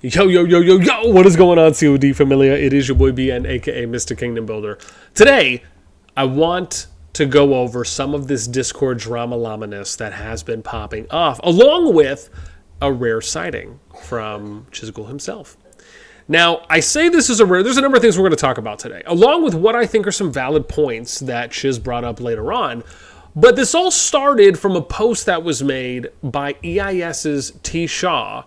Yo, yo, yo, yo, yo, what is going on, COD Familia? It is your boy BN, aka Mr. Kingdom Builder. Today, I want to go over some of this Discord drama laminess that has been popping off, along with a rare sighting from Chisgule himself. Now, I say this is a rare, there's a number of things we're going to talk about today, along with what I think are some valid points that Chiz brought up later on. But this all started from a post that was made by EIS's T. Shaw,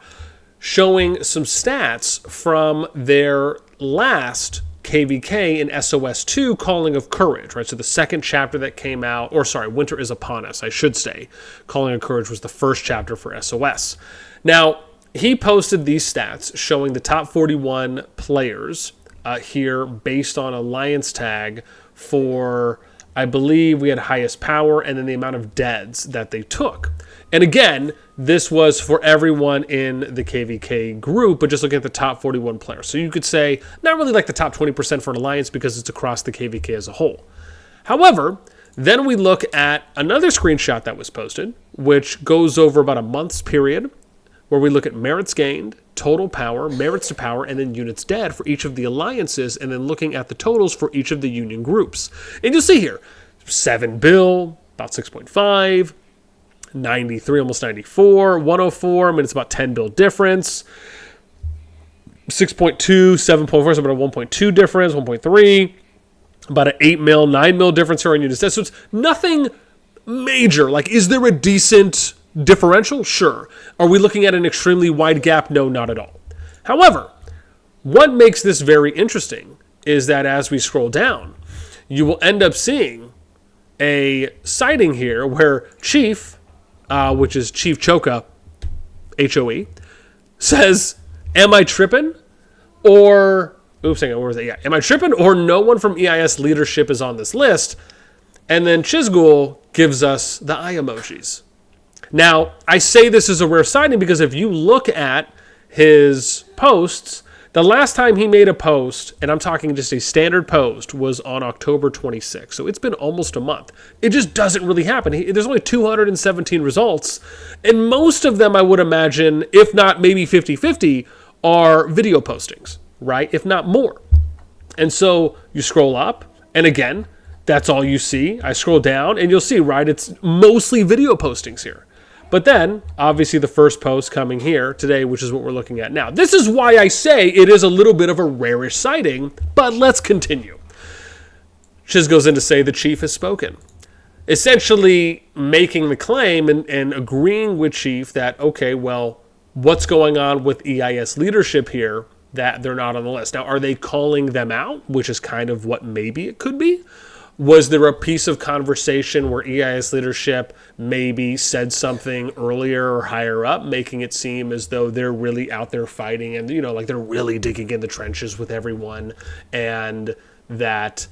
showing some stats from their last KVK in SOS2, Calling of Courage, right? So the second chapter that came out, or sorry, Winter is Upon Us, I should say. Calling of Courage was the first chapter for SOS. Now, he posted these stats showing the top 41 players here based on alliance tag for, I believe we had highest power and then the amount of deads that they took. And again, this was for everyone in the KVK group, but just looking at the top 41 players. So you could say, not really like the top 20% for an alliance because it's across the KVK as a whole. However, then we look at another screenshot that was posted, which goes over about a month's period, where we look at merits gained, total power, merits to power, and then units dead for each of the alliances, and then looking at the totals for each of the union groups. And you'll see here, 7 bill, about 6.5, 93, almost 94, 104, I mean, it's about 10 bill difference, 6.2, 7.4, so about a 1.2 difference, 1.3, about an 8 mil, 9 mil difference here on units. So it's nothing major. Like, is there a decent differential? Sure. Are we looking at an extremely wide gap? No, not at all. However, what makes this very interesting is that as we scroll down, you will end up seeing a sighting here where Chief, which is Chief Choka, H-O-E, says, am I tripping? Or, oops, hang on, where was that? Yeah, am I tripping? Or no one from EIS leadership is on this list. And then Chisgule gives us the eye emojis. Now, I say this is a rare sighting because if you look at his posts, the last time he made a post, and I'm talking just a standard post, was on October 26th. So it's been almost a month. It just doesn't really happen. There's only 217 results. And most of them, I would imagine, if not maybe 50-50, are video postings, right? If not more. And so you scroll up, and again, that's all you see. I scroll down, and you'll see, right, it's mostly video postings here. But then, obviously, the first post coming here today, which is what we're looking at now. This is why I say it is a little bit of a rarish sighting, but let's continue. Chiz goes in to say the chief has spoken, essentially making the claim and agreeing with Chief that, okay, well, what's going on with EIS leadership here that they're not on the list? Now, are they calling them out, which is kind of what maybe it could be? Was there a piece of conversation where EIS leadership maybe said something earlier or higher up, making it seem as though they're really out there fighting and, you know, like they're really digging in the trenches with everyone, and that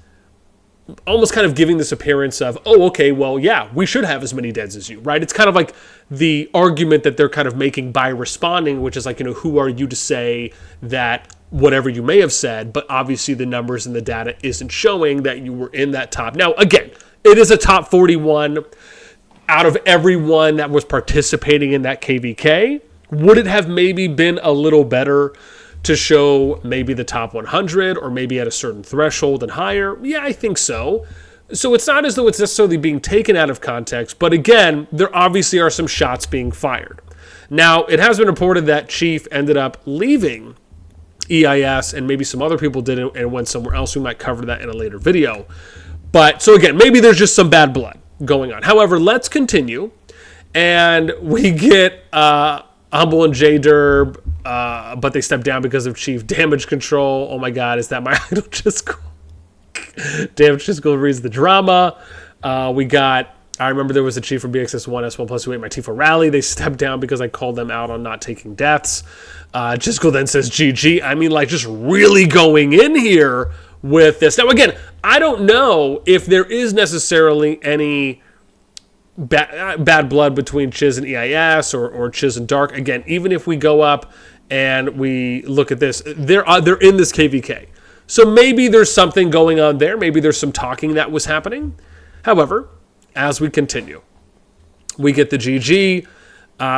almost kind of giving this appearance of, oh, okay, well, yeah, we should have as many deads as you, right? It's kind of like the argument that they're kind of making by responding, which is like, you know, who are you to say that whatever you may have said, but obviously the numbers and the data isn't showing that you were in that top. Now, again, it is a top 41 out of everyone that was participating in that KVK. Would it have maybe been a little better to show maybe the top 100 or maybe at a certain threshold and higher? Yeah, I think so. So it's not as though it's necessarily being taken out of context, but again, there obviously are some shots being fired. Now, it has been reported that Chief ended up leaving EIS, and maybe some other people did it and went somewhere else. We might cover that in a later video. But so again, maybe there's just some bad blood going on. However, let's continue. And we get Humble and J-Derb, but they step down because of Chief damage control. Oh my God, is that my idol Chisgule? Damage Chisgule reads the drama. I remember there was a Chief from BXS1, S1 plus 28, my T4 rally. They stepped down because I called them out on not taking deaths. Chisgule then says GG. I mean, like, just really going in here with this. Now, again, I don't know if there is necessarily any bad blood between Chiz and EIS or Chiz and Dark. Again, even if we go up and we look at this, they're in this KVK. So maybe there's something going on there. Maybe there's some talking that was happening. However, as we continue, we get the GG.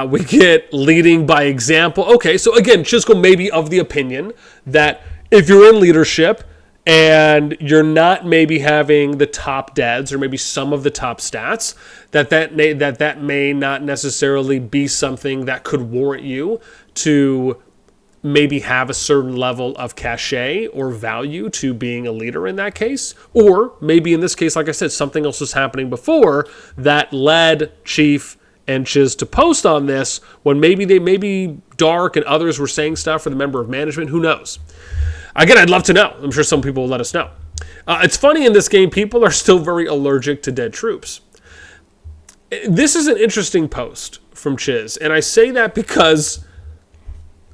We get leading by example. Okay, so again, Chisgule may be of the opinion that if you're in leadership and you're not maybe having the top deads or maybe some of the top stats, that may not necessarily be something that could warrant you to maybe have a certain level of cachet or value to being a leader in that case. Or maybe in this case, like I said, something else was happening before that led Chief and Chiz to post on this when maybe Dark and others were saying stuff for the member of management. Who knows? Again, I'd love to know. I'm sure some people will let us know. It's funny in this game, people are still very allergic to dead troops. This is an interesting post from Chiz, and I say that because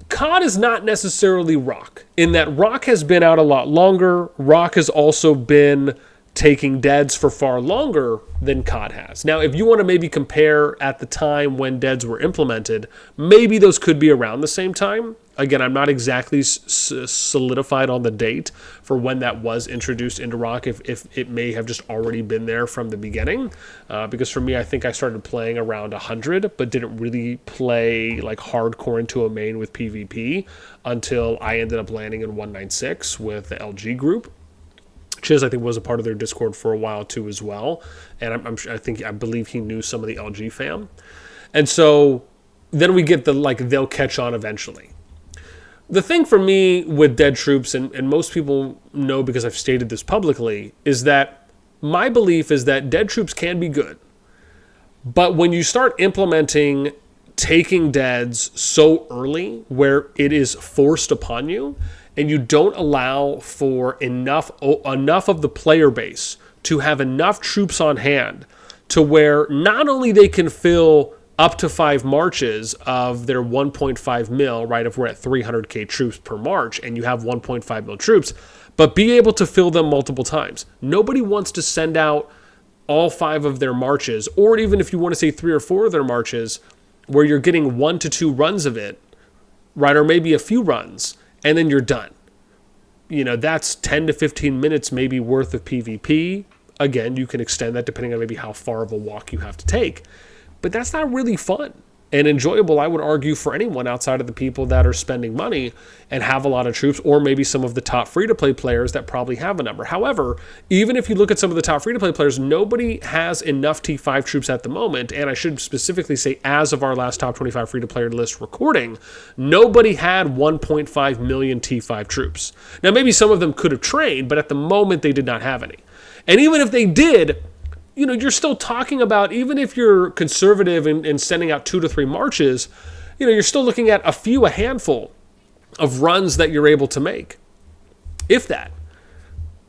COD is not necessarily Rock, in that Rock has been out a lot longer. Rock has also been taking deads for far longer than COD has. Now, if you want to maybe compare at the time when deads were implemented, maybe those could be around the same time. Again, I'm not exactly solidified on the date for when that was introduced into Rock, if it may have just already been there from the beginning. Because for me, I think I started playing around 100, but didn't really play like hardcore into a main with PvP until I ended up landing in 196 with the LG group. Chiz, I think, was a part of their Discord for a while too as well, and I believe he knew some of the LG fam, and so then we get they'll catch on eventually. The thing for me with dead troops, and most people know because I've stated this publicly, is that my belief is that dead troops can be good, but when you start implementing taking deads so early where it is forced upon you, and you don't allow for enough of the player base to have enough troops on hand to where not only they can fill up to 5 marches of their 1.5 mil, right, if we're at 300k troops per march and you have 1.5 mil troops, but be able to fill them multiple times. Nobody wants to send out all 5 of their marches, or even if you want to say 3 or 4 of their marches, where you're getting 1 to 2 runs of it, right, or maybe a few runs, and then you're done. You know, that's 10 to 15 minutes maybe worth of PvP. Again, you can extend that depending on maybe how far of a walk you have to take. But that's not really fun and enjoyable, I would argue, for anyone outside of the people that are spending money and have a lot of troops, or maybe some of the top free-to-play players that probably have a number. However, even if you look at some of the top free-to-play players, nobody has enough T5 troops at the moment, and I should specifically say as of our last top 25 free-to-player list recording, nobody had 1.5 million T5 troops. Now, maybe some of them could have trained, but at the moment they did not have any. And even if they did, you know, you're still talking about, even if you're conservative in sending out 2 to 3 marches, you know, you're still looking at a handful of runs that you're able to make, if that.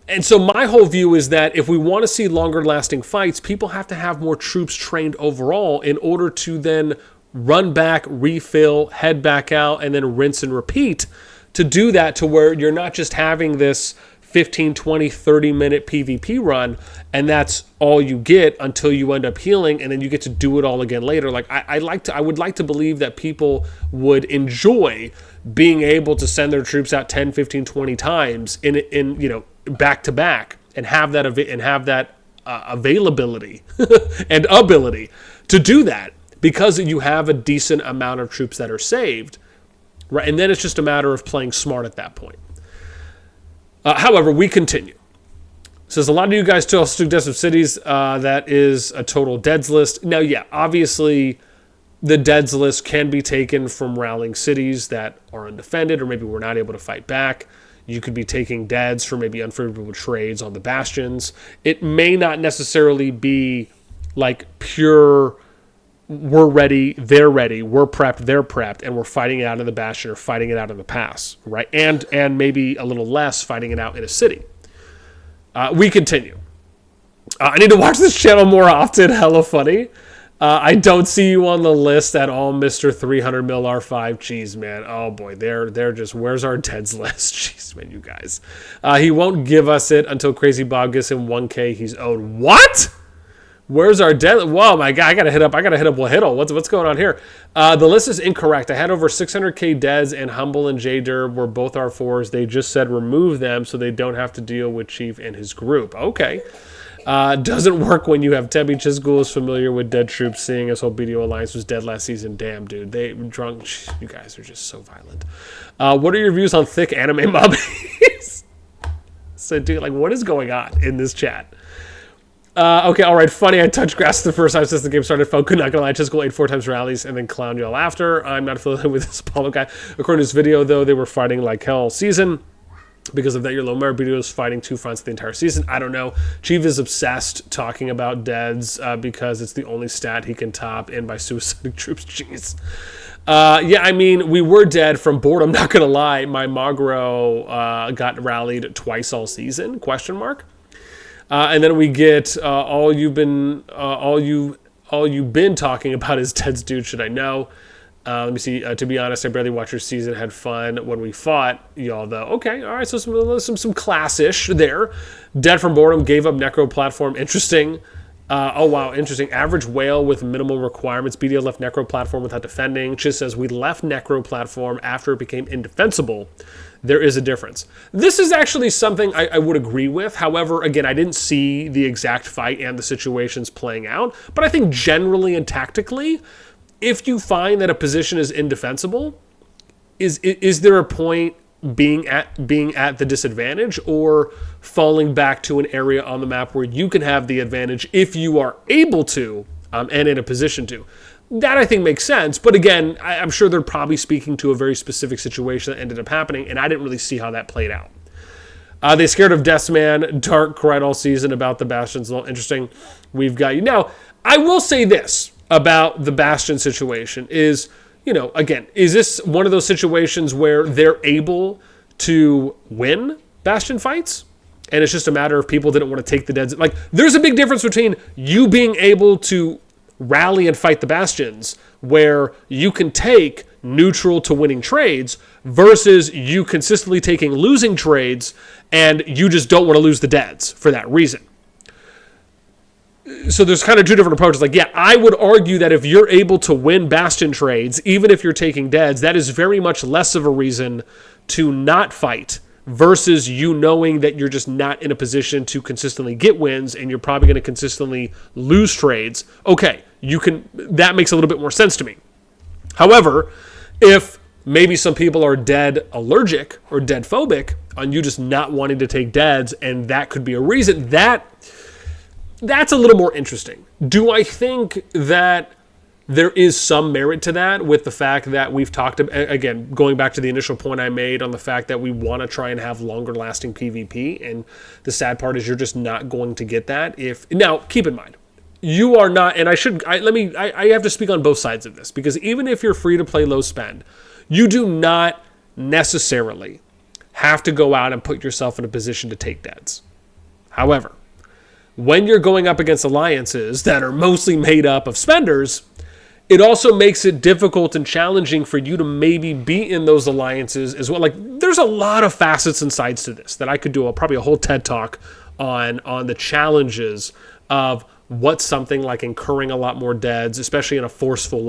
And so my whole view is that if we want to see longer lasting fights, people have to have more troops trained overall in order to then run back, refill, head back out, and then rinse and repeat to do that, to where you're not just having this 15, 20, 30-minute PvP run, and that's all you get until you end up healing, and then you get to do it all again later. Like I would like to believe that people would enjoy being able to send their troops out 10, 15, 20 times in you know, back to back, and have that availability and ability to do that, because you have a decent amount of troops that are saved, right? And then it's just a matter of playing smart at that point. However, we continue. It says, a lot of you guys tell us to Deaths of Cities. That is a total deads list. Now, yeah, obviously the deads list can be taken from rallying cities that are undefended, or maybe we're not able to fight back. You could be taking deads for maybe unfavorable trades on the bastions. It may not necessarily be like pure, we're ready, they're ready, we're prepped, they're prepped, and we're fighting it out in the bastion or fighting it out in the pass, right? And maybe a little less fighting it out in a city. We continue. I need to watch this channel more often. Hella funny. I don't see you on the list at all, Mr. 300 mil R5. Jeez, man. Oh, boy. They're just, where's our deads list? Jeez, man, you guys. He won't give us it until Crazy Bob gets him 1K. He's owed. What? Where's our dead? Whoa, my God, I gotta hit up Wahiddle. What's going on here? The list is incorrect. I had over 600k deads, and Humble and J-Derb were both R4s. They just said remove them so they don't have to deal with Chief and his group. Okay. Doesn't work when you have Tebi. Chisgule is familiar with dead troops, seeing as whole BDO alliance was dead last season. Damn, dude. They drunk. You guys are just so violent. What are your views on thick anime mobbies? So, dude, like, what is going on in this chat? Okay, all right, funny. I touched grass the first time since the game started. Folk, not gonna lie, Chisgule ate 4 times rallies and then clown y'all after. I'm not affiliated with this Apollo guy. According to this video, though, they were fighting like hell season. Because of that, your low merit BDO is fighting 2 fronts the entire season. I don't know. Chief is obsessed talking about deads because it's the only stat he can top in by suiciding troops. Jeez. Yeah, I mean, we were dead from boredom. Not gonna lie, my Magro got rallied twice all season? Question mark. And then we get all you've been talking about is deads, dude. Should I know? Let me see. To be honest, I barely watched your season. Had fun when we fought y'all, though. Okay, all right. So some class-ish there. Dead from boredom. Gave up necro platform. Interesting. Oh wow, interesting. Average whale with minimal requirements. BDO left necro platform without defending. Chiz says we left necro platform after it became indefensible. There is a difference. This is actually something I would agree with. However, again, I didn't see the exact fight and the situations playing out. But I think generally and tactically, if you find that a position is indefensible, is there a point being at the disadvantage or falling back to an area on the map where you can have the advantage if you are able to and in a position to? That I think makes sense. But again, I'm sure they're probably speaking to a very specific situation that ended up happening, and I didn't really see how that played out. They scared of Deathman. Dark cried all season about the Bastions. A little interesting. We've got you. Now, I will say this about the Bastion situation is, you know, again, is this one of those situations where they're able to win Bastion fights? And it's just a matter of people didn't want to take the deads. Like, there's a big difference between you being able to rally and fight the Bastions, where you can take neutral to winning trades, versus you consistently taking losing trades and you just don't want to lose the deads for that reason. So there's kind of 2 different approaches. Like, yeah, I would argue that if you're able to win Bastion trades, even if you're taking deads, that is very much less of a reason to not fight versus you knowing that you're just not in a position to consistently get wins and you're probably going to consistently lose trades. Okay, that makes a little bit more sense to me. However, if maybe some people are dead allergic or dead phobic on you just not wanting to take deads, and that could be a reason, that's a little more interesting. Do I think that there is some merit to that with the fact that we've talked about, again, going back to the initial point I made on the fact that we want to try and have longer lasting PvP, and the sad part is you're just not going to get that now keep in mind, you are not, and I have to speak on both sides of this, because even if you're free to play low spend, you do not necessarily have to go out and put yourself in a position to take deads. However, when you're going up against alliances that are mostly made up of spenders, it also makes it difficult and challenging for you to maybe be in those alliances as well. Like, there's a lot of facets and sides to this that I could do probably a whole TED talk on the challenges of what something like incurring a lot more deads, especially in a forceful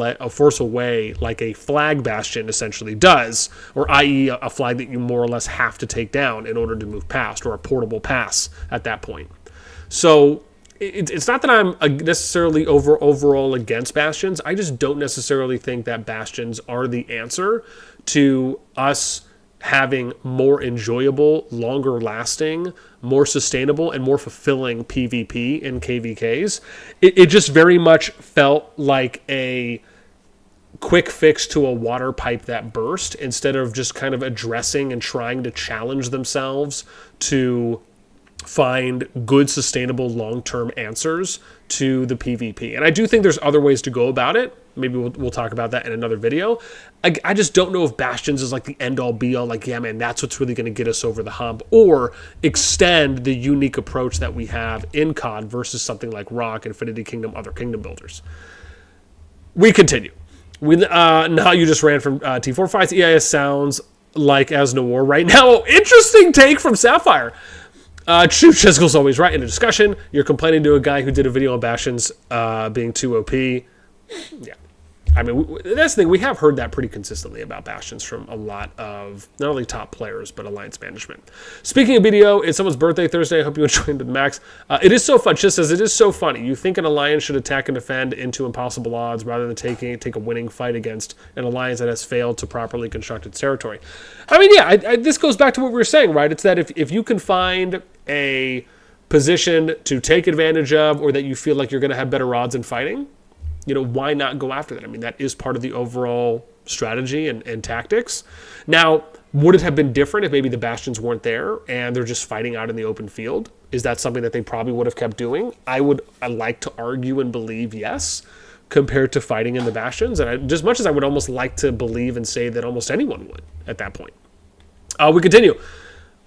way, like a flag Bastion essentially does, or i.e. a flag that you more or less have to take down in order to move past, or a portable pass at that point. So it's not that I'm necessarily overall against Bastions. I just don't necessarily think that Bastions are the answer to us having more enjoyable, longer lasting, more sustainable, and more fulfilling PvP in KVKs. It just very much felt like a quick fix to a water pipe that burst, instead of just kind of addressing and trying to challenge themselves to find good, sustainable, long-term answers to the PvP. And I do think there's other ways to go about it. Maybe we'll talk about that in another video. I just don't know if Bastions is like the end-all, be-all, like, yeah, man, that's what's really going to get us over the hump, or extend the unique approach that we have in COD versus something like Rock, Infinity Kingdom, other kingdom builders. We continue. Now you just ran from T4 fights. EIS sounds like as no war right now. Interesting take from Sapphire. True, Chisgule's always right in a discussion. You're complaining to a guy who did a video on Bastions being too OP. Yeah. I mean, that's the thing. We have heard that pretty consistently about Bastions from a lot of not only top players, but alliance management. Speaking of BDO, it's someone's birthday Thursday. I hope you enjoyed to the max. It is so fun. Chis says, it is so funny. You think an alliance should attack and defend into impossible odds rather than take a winning fight against an alliance that has failed to properly construct its territory. I mean, yeah, this goes back to what we were saying, right? It's that if you can find a position to take advantage of, or that you feel like you're going to have better odds in fighting, why not go after that? I mean, that is part of the overall strategy and tactics. Now, would it have been different if maybe the Bastions weren't there and they're just fighting out in the open field? Is that something that they probably would have kept doing? I like to argue and believe yes, compared to fighting in the Bastions. And just much as I would almost like to believe and say that almost anyone would at that point. We continue.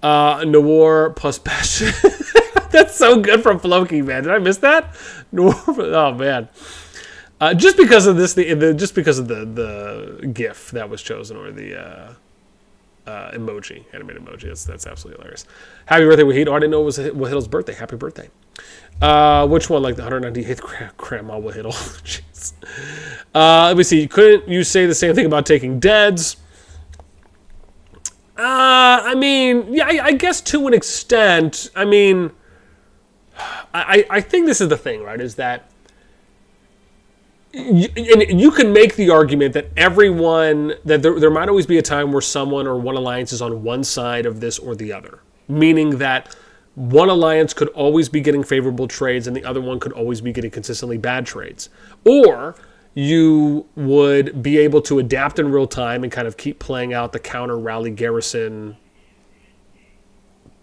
Noir plus Bastion. That's so good from Floki, man. Did I miss that? Noir, oh, man. Just because of just because of the GIF that was chosen, or the emoji, animated emoji. That's absolutely hilarious. Happy birthday, Wahid. Oh, I didn't know it was Wahid's birthday. Happy birthday. Which one? Like the 198th Grandma Wahid? Jeez. Let me see. Couldn't you say the same thing about taking deads? I mean, yeah, I guess to an extent. I mean, I think this is the thing, right? Is that you can make the argument that that there might always be a time where someone or one alliance is on one side of this or the other, meaning that one alliance could always be getting favorable trades and the other one could always be getting consistently bad trades. Or you would be able to adapt in real time and kind of keep playing out the counter rally garrison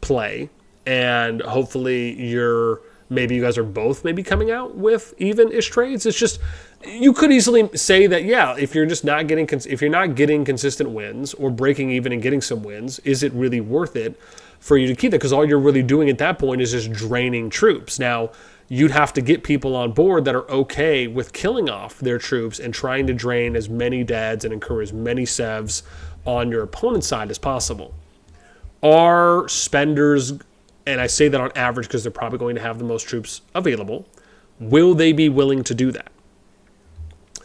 play, and hopefully maybe you guys are both maybe coming out with even-ish trades. It's just, you could easily say that, yeah, if you're not getting consistent wins or breaking even and getting some wins, is it really worth it for you to keep that? Because all you're really doing at that point is just draining troops. Now, you'd have to get people on board that are okay with killing off their troops and trying to drain as many deads and incur as many sevs on your opponent's side as possible. Are spenders, and I say that on average because they're probably going to have the most troops available, will they be willing to do that?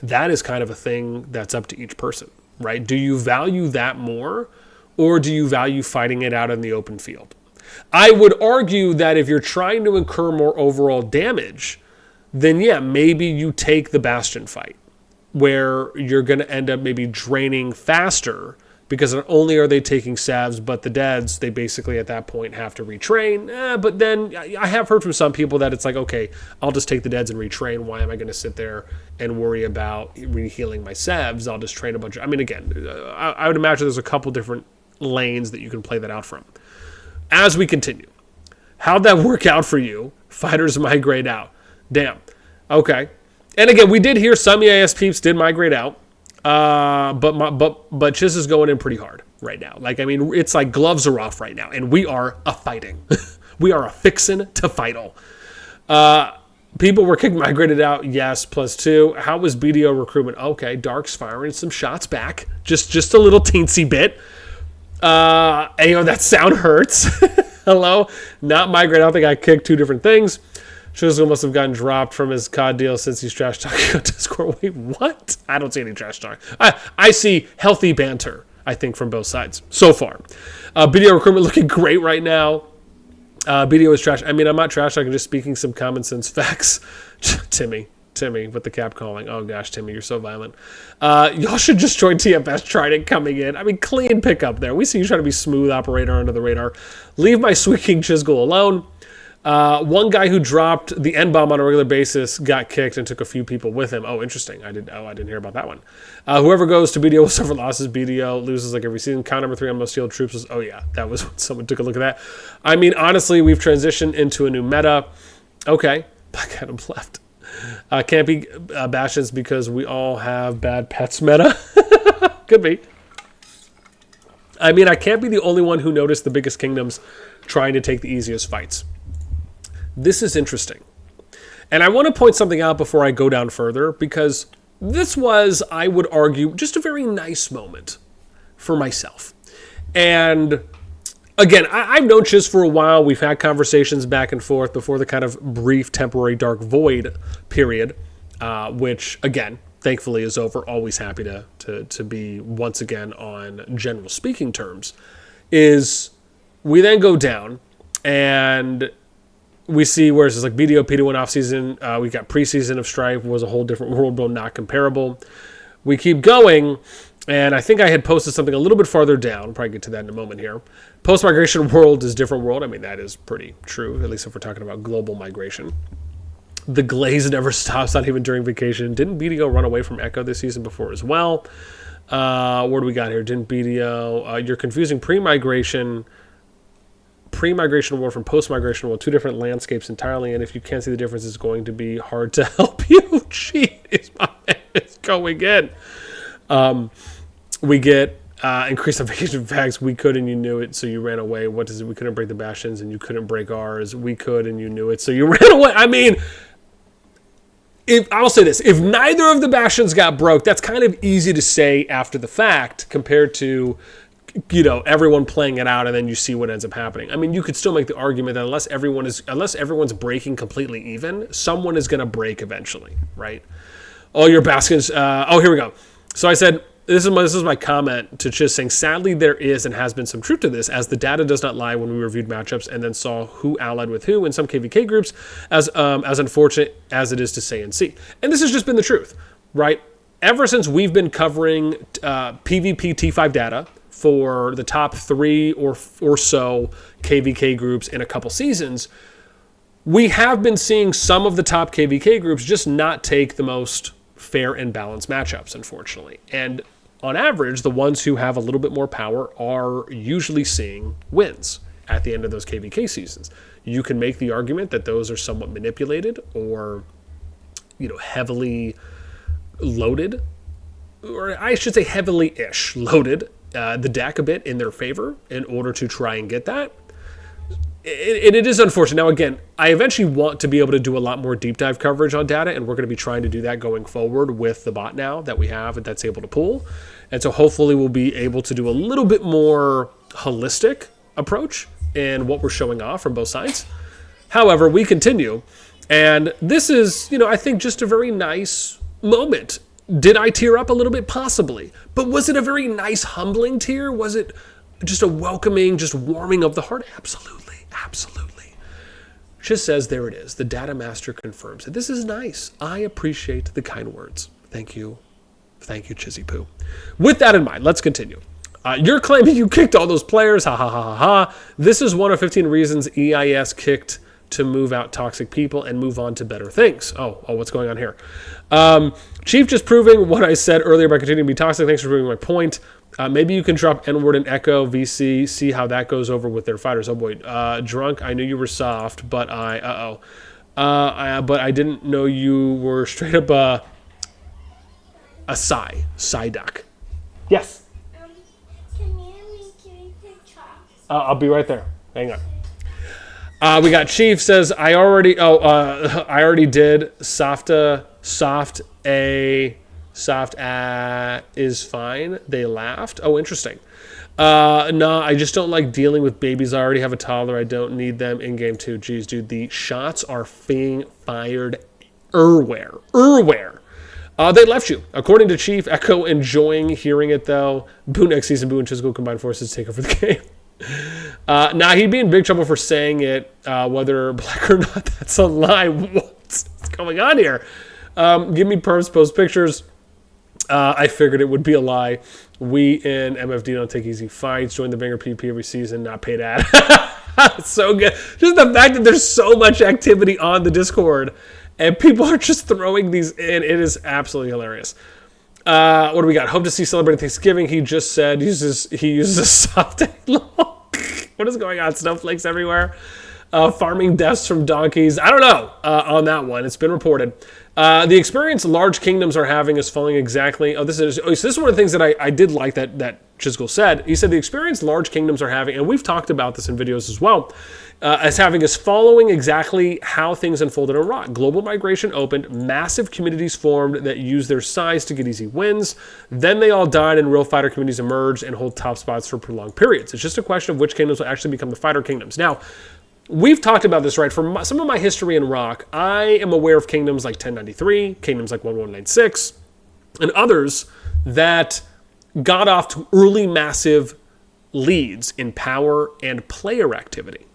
That is kind of a thing that's up to each person, right? Do you value that more, or do you value fighting it out in the open field? I would argue that if you're trying to incur more overall damage, then yeah, maybe you take the Bastion fight, where you're going to end up maybe draining faster, because not only are they taking savs, but the deads, they basically at that point have to retrain. But then I have heard from some people that it's like, okay, I'll just take the deads and retrain. Why am I going to sit there and worry about rehealing my savs? I'll just train a bunch of... I mean, again, I would imagine there's a couple different lanes that you can play that out from. As we continue, how'd that work out for you? Fighters migrate out. Damn. Okay. And again, we did hear some EIS peeps did migrate out. But Chis is going in pretty hard right now. Like, I mean, it's like gloves are off right now, and we are a-fighting. We are a-fixin' to fight-all. People were migrated out, yes, +2. How was BDO recruitment? Okay, Dark's firing some shots back. Just a little teensy bit. Ayo, that sound hurts. Hello? Not migrate out. They got kicked 2 different things. Chisgule must have gotten dropped from his COD deal since he's trash talking on Discord. Wait, what? I don't see any trash talk. I see healthy banter, I think, from both sides so far. BDO recruitment looking great right now. BDO is trash. I mean, I'm not trash talking, just speaking some common sense facts. Timmy with the cap calling. Oh gosh, Timmy, you're so violent. Y'all should just join TFS Trident coming in. I mean, clean pickup there. We see you trying to be smooth operator under the radar. Leave my Sweet King Chisgule alone. One guy who dropped the N-bomb on a regular basis got kicked and took a few people with him. Oh, interesting. I didn't hear about that one. Whoever goes to BDO will suffer losses. BDO loses like every season. Count number 3 on most field troops was, oh yeah, that was when someone took a look at that. I mean, honestly, we've transitioned into a new meta. Okay, Black Adam's left. Can't be Bastions because we all have bad pets meta. Could be. I mean, I can't be the only one who noticed the biggest kingdoms trying to take the easiest fights. This is interesting. And I want to point something out before I go down further, because this was, I would argue, just a very nice moment for myself. And again, I've known Chiz for a while. We've had conversations back and forth before the kind of brief temporary dark void period, which, again, thankfully is over. Always happy to be once again on general speaking terms. Is we then go down and we see where it's like BDO, PD1 off season. We got preseason of Strife was a whole different world, but not comparable. We keep going, and I think I had posted something a little bit farther down. I'll probably get to that in a moment here. Post-migration world is different world. I mean, that is pretty true, at least if we're talking about global migration. The glaze never stops, not even during vacation. Didn't BDO run away from Echo this season before as well? What do we got here? Didn't BDO? You're confusing pre-migration world from post-migration world, two different landscapes entirely, and if you can't see the difference, it's going to be hard to help you. Cheat is my man. It's going in. We get increased on vacation facts. We could and you knew it, so you ran away. What is it? We couldn't break the Bastions and you couldn't break ours. We could and you knew it, so you ran away. I mean, I'll say this, if neither of the Bastions got broke, that's kind of easy to say after the fact compared to, you know, everyone playing it out and then you see what ends up happening. I mean, you could still make the argument that unless everyone's breaking completely even, someone is going to break eventually, right? Oh, your Bastions. Here we go. So I said, this is my comment to Chiz saying, sadly, there is and has been some truth to this, as the data does not lie when we reviewed matchups and then saw who allied with who in some KVK groups, as unfortunate as it is to say and see. And this has just been the truth, right? Ever since we've been covering PvP T5 data for the top 3 or so KVK groups in a couple seasons, we have been seeing some of the top KVK groups just not take the most fair and balanced matchups, unfortunately. And on average, the ones who have a little bit more power are usually seeing wins at the end of those KVK seasons. You can make the argument that those are somewhat manipulated or, you know, heavily loaded, or I should say heavily-ish loaded the deck a bit in their favor in order to try and get that. It is unfortunate. Now, again, I eventually want to be able to do a lot more deep dive coverage on data, and we're going to be trying to do that going forward with the bot now that we have that's able to pull. And so hopefully we'll be able to do a little bit more holistic approach in what we're showing off from both sides. However, we continue, and this is, you know, I think just a very nice moment. Did I tear up a little bit? Possibly. But was it a very nice, humbling tear? Was it just a welcoming, just warming of the heart? Absolutely. Absolutely. Just says, there it is. The data master confirms it. This is nice. I appreciate the kind words. Thank you. Thank you, Chizzy Poo. With that in mind, let's continue. You're claiming you kicked all those players. Ha ha ha ha ha. This is one of 15 reasons EIS kicked to move out toxic people and move on to better things. Oh, what's going on here? Chief just proving what I said earlier by continuing to be toxic. Thanks for proving my point. Maybe you can drop N-word and Echo VC, see how that goes over with their fighters. Oh boy, drunk. I knew you were soft, but but I didn't know you were straight up a Psyduck. Yes. Can you make me picture? I'll be right there. Hang on. We got Chief says I already did soft is fine. They laughed. Oh, interesting. No, I just don't like dealing with babies. I already have a toddler. I don't need them in game too. Jeez, dude, the shots are being fired everywhere. They left you. According to Chief, Echo enjoying hearing it though. Boo next season. Boo and Chisgule combined forces take over the game. Now he'd be in big trouble for saying it, whether black or not. That's a lie. What's going on here? Give me perms, post pictures. I figured it would be a lie. We in MFD don't take easy fights. Join the banger PP every season. Not paid ad. So good. Just the fact that there's so much activity on the Discord and people are just throwing these in. It is absolutely hilarious. What do we got? Hope to see celebrating Thanksgiving. He just said he uses a soft What is going on? Snowflakes everywhere. Farming deaths from donkeys. I don't know on that one. It's been reported. The experience large kingdoms are having is following exactly. So this is one of the things that I did like that Chisgule said. He said the experience large kingdoms are having, and we've talked about this in videos as well, as having is following exactly how things unfolded in Iraq. Global migration opened, massive communities formed that used their size to get easy wins. Then they all died, and real fighter communities emerged and hold top spots for prolonged periods. It's just a question of which kingdoms will actually become the fighter kingdoms. Now, we've talked about this, right? From some of my history in Rock, I am aware of kingdoms like 1093, kingdoms like 1196, and others that got off to early massive leads in power and player activity.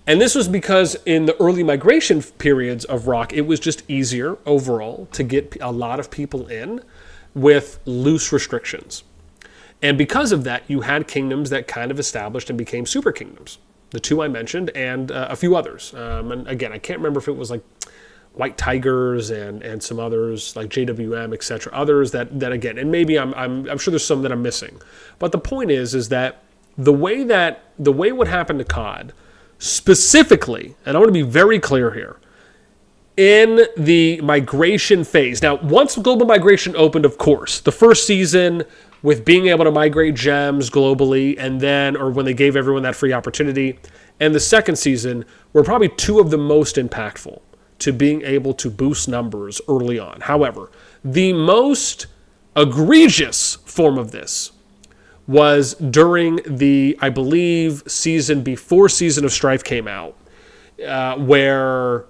And this was because in the early migration periods of Rock, it was just easier overall to get a lot of people in with loose restrictions. And because of that, you had kingdoms that kind of established and became super kingdoms. The two I mentioned and a few others. And again, I can't remember if it was like White Tigers and some others like JWM, etc. Others that again, and maybe I'm sure there's some that I'm missing. But the point is that the way what happened to COD specifically, and I want to be very clear here, in the migration phase. Now, once global migration opened, of course, the first season with being able to migrate gems globally, and then, or when they gave everyone that free opportunity, and the second season were probably two of the most impactful to being able to boost numbers early on. However, the most egregious form of this was during the, I believe, season before Season of Strife came out, where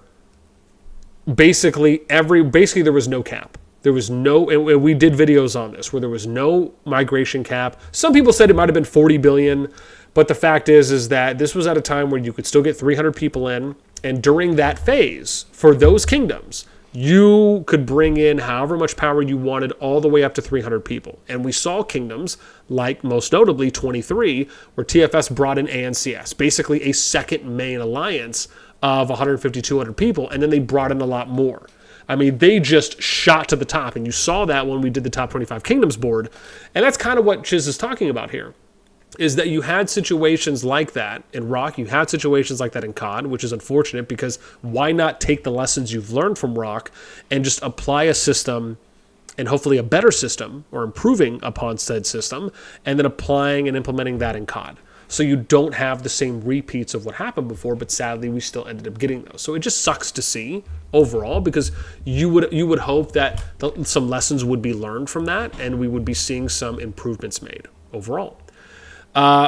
basically there was no cap. There was no, and we did videos on this, where there was no migration cap. Some people said it might have been 40 billion, but the fact is that this was at a time where you could still get 300 people in, and during that phase, for those kingdoms, you could bring in however much power you wanted all the way up to 300 people. And we saw kingdoms like, most notably, 23, where TFS brought in ANCS, basically a second main alliance of 150, 200 people, and then they brought in a lot more. I mean, they just shot to the top, and you saw that when we did the top 25 kingdoms board. And that's kind of what Chiz is talking about here, is that you had situations like that in Rock, you had situations like that in COD, which is unfortunate because why not take the lessons you've learned from Rock and just apply a system, and hopefully a better system, or improving upon said system, and then applying and implementing that in COD. So you don't have the same repeats of what happened before, but sadly we still ended up getting those. So it just sucks to see overall, because you would hope that some lessons would be learned from that, and we would be seeing some improvements made overall.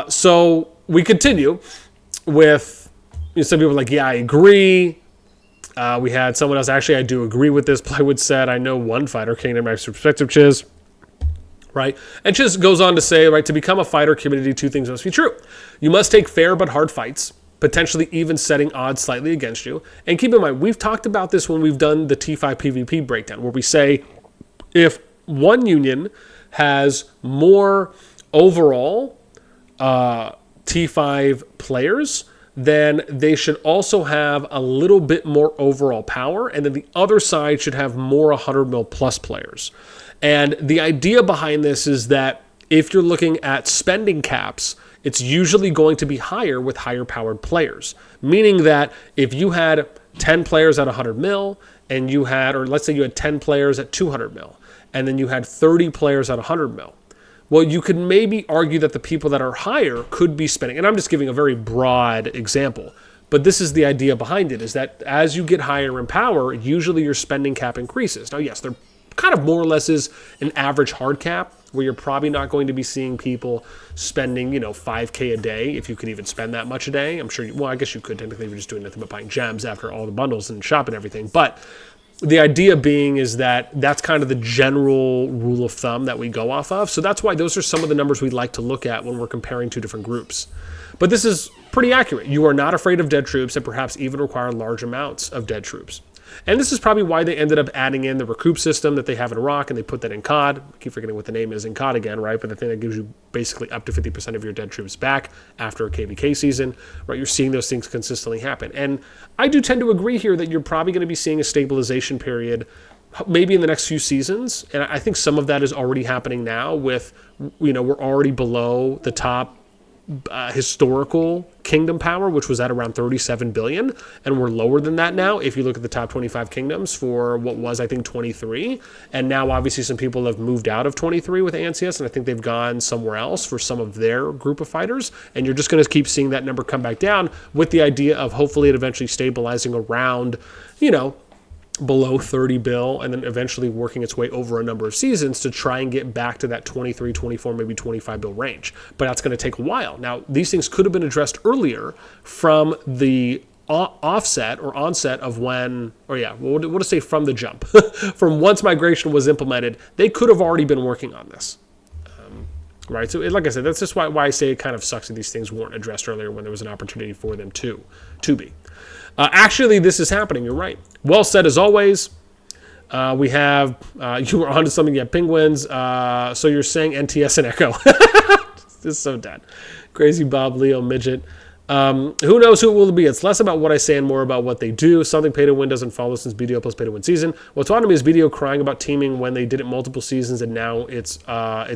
So we continue with, some people are like, yeah, I agree. We had someone else, actually, I do agree with this. Plywood said, I know one fighter kingdom, my perspective, Chiz. Right? And Chiz goes on to say, right, to become a fighter community, two things must be true. You must take fair but hard fights, potentially even setting odds slightly against you. And keep in mind, we've talked about this when we've done the T5 PvP breakdown, where we say if one union has more overall T5 players, then they should also have a little bit more overall power, and then the other side should have more 100 mil plus players. And the idea behind this is that if you're looking at spending caps, it's usually going to be higher with higher powered players. Meaning that if you had 10 players at 100 mil, and you had, or let's say you had 10 players at 200 mil, and then you had 30 players at 100 mil, well, you could maybe argue that the people that are higher could be spending, and I'm just giving a very broad example, but this is the idea behind it, is that as you get higher in power, usually your spending cap increases. Now, yes, there kind of more or less is an average hard cap, where you're probably not going to be seeing people spending, $5K a day, if you could even spend that much a day. I'm sure, I guess you could technically if you're just doing nothing but buying gems after all the bundles and shop and everything, but the idea being is that that's kind of the general rule of thumb that we go off of. So that's why those are some of the numbers we like to look at when we're comparing two different groups. But this is pretty accurate. You are not afraid of dead troops, and perhaps even require large amounts of dead troops. And this is probably why they ended up adding in the recoup system that they have in Rock, and they put that in COD. I keep forgetting what the name is in COD again, right? But the thing that gives you basically up to 50% of your dead troops back after a KVK season, right? You're seeing those things consistently happen. And I do tend to agree here that you're probably going to be seeing a stabilization period maybe in the next few seasons. And I think some of that is already happening now with, we're already below the top historical kingdom power, which was at around 37 billion, and we're lower than that now if you look at the top 25 kingdoms for what was, I think, 23. And now obviously some people have moved out of 23 with ANCS, and I think they've gone somewhere else for some of their group of fighters, and you're just going to keep seeing that number come back down, with the idea of hopefully it eventually stabilizing around, below 30 bill, and then eventually working its way over a number of seasons to try and get back to that 23, 24, maybe 25 bill range. But that's going to take a while. Now, these things could have been addressed earlier from the offset or onset of when, or yeah, we'll just say from the jump, from once migration was implemented, they could have already been working on this. Right, so like I said, that's just why I say it kind of sucks that these things weren't addressed earlier when there was an opportunity for them to be. Actually, this is happening. You're right. Well said as always. We have you were onto something. Yeah, penguins. So you're saying NTS and Echo. This is so dead. Crazy Bob, Leo, Midget. Who knows who it will be? It's less about what I say and more about what they do. Something pay to win doesn't follow since BDO plus pay to win season. What's odd to me is BDO crying about teaming when they did it multiple seasons and now it's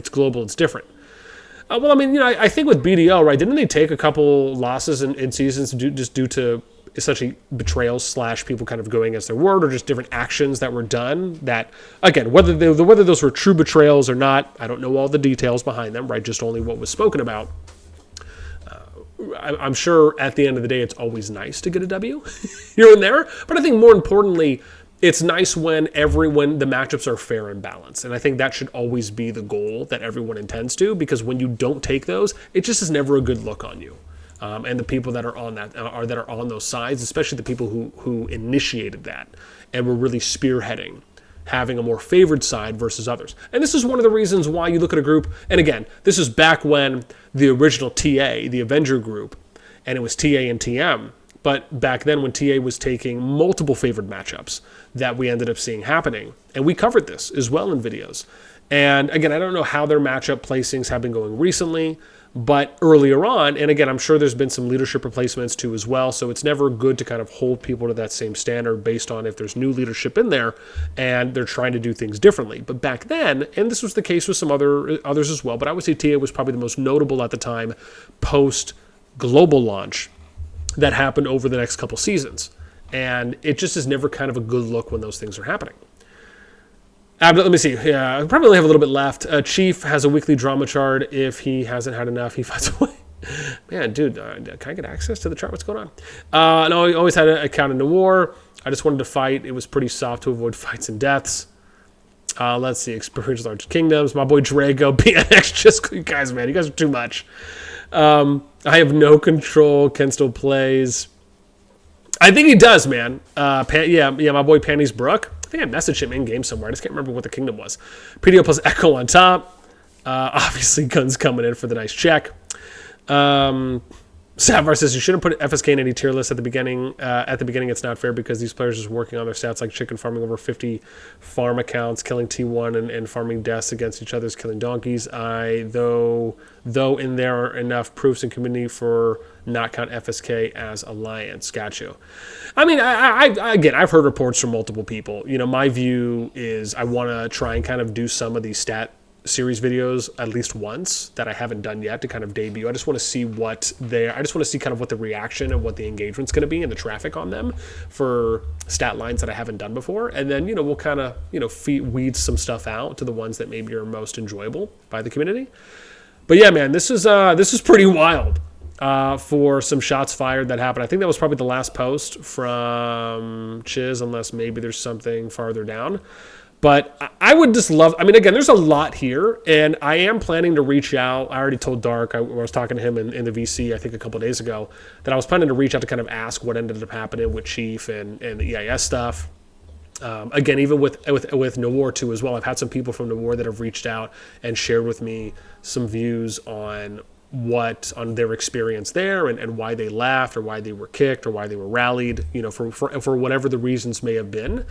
global. It's different. Well, I mean, I think with BDO, right? Didn't they take a couple losses in seasons due to essentially betrayals / people kind of going against their word or just different actions that were done? That again, whether those were true betrayals or not, I don't know all the details behind them, right? Just only what was spoken about. I'm sure at the end of the day, it's always nice to get a W here and there. But I think more importantly, it's nice when the matchups are fair and balanced. And I think that should always be the goal that everyone intends to, because when you don't take those, it just is never a good look on you. And the people that are on that are on those sides, especially the people who initiated that and were really spearheading having a more favored side versus others. And this is one of the reasons why you look at a group, and again, this is back when the original TA, the Avenger group, and it was TA and TM, but back then when TA was taking multiple favored matchups that we ended up seeing happening, and we covered this as well in videos. And again, I don't know how their matchup placings have been going recently, but earlier on, and again, I'm sure there's been some leadership replacements too as well, so it's never good to kind of hold people to that same standard based on if there's new leadership in there and they're trying to do things differently. But back then, and this was the case with some others as well, but I would say TA was probably the most notable at the time post-global launch that happened over the next couple seasons. And it just is never kind of a good look when those things are happening. Let me see. Yeah, I probably only have a little bit left. Chief has a weekly drama chart. If he hasn't had enough, he finds a way. Man, dude, can I get access to the chart? What's going on? No, he always had an account in the war. I just wanted to fight. It was pretty soft to avoid fights and deaths. Let's see. Experience large kingdoms. My boy Drago, BNX. Just you guys, man. You guys are too much. I have no control. Ken still plays. I think he does, man. Yeah, my boy Panties Brook. I think I messaged him in game somewhere. I just can't remember what the kingdom was. PDO plus Echo on top. Obviously, guns coming in for the nice check. Savar says you shouldn't put FSK in any tier list at the beginning. It's not fair because these players are just working on their stats like chicken farming over 50 farm accounts, killing T1 and farming deaths against each other's killing donkeys. Though in there are enough proofs in community for not count FSK as alliance. Got you. I mean, again, I've heard reports from multiple people. My view is I want to try and kind of do some of these stat series videos at least once that I haven't done yet to kind of debut. I just want to see I just want to see kind of what the reaction and what the engagement's going to be and the traffic on them for stat lines that I haven't done before. And then, we'll kind of, weed some stuff out to the ones that maybe are most enjoyable by the community. But yeah, man, this is pretty wild for some shots fired that happened. I think that was probably the last post from Chiz, unless maybe there's something farther down. But I would just love, again, there's a lot here, and I am planning to reach out. I already told Dark, I was talking to him in the VC, I think a couple days ago, that I was planning to reach out to kind of ask what ended up happening with Chief and the EIS stuff. Again, even with Nawar too as well. I've had some people from Nawar that have reached out and shared with me some views on their experience there and why they left or why they were kicked or why they were rallied, for whatever the reasons may have been.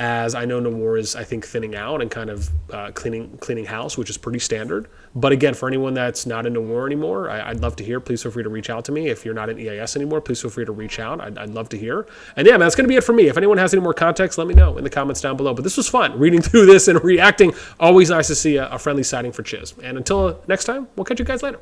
As I know Nawar is, I think, thinning out and kind of cleaning house, which is pretty standard. But again, for anyone that's not in Nawar anymore, I'd love to hear. Please feel free to reach out to me. If you're not in EIS anymore, please feel free to reach out. I'd love to hear. And yeah, man, that's going to be it for me. If anyone has any more context, let me know in the comments down below. But this was fun, reading through this and reacting. Always nice to see a friendly sighting for Chiz. And until next time, we'll catch you guys later.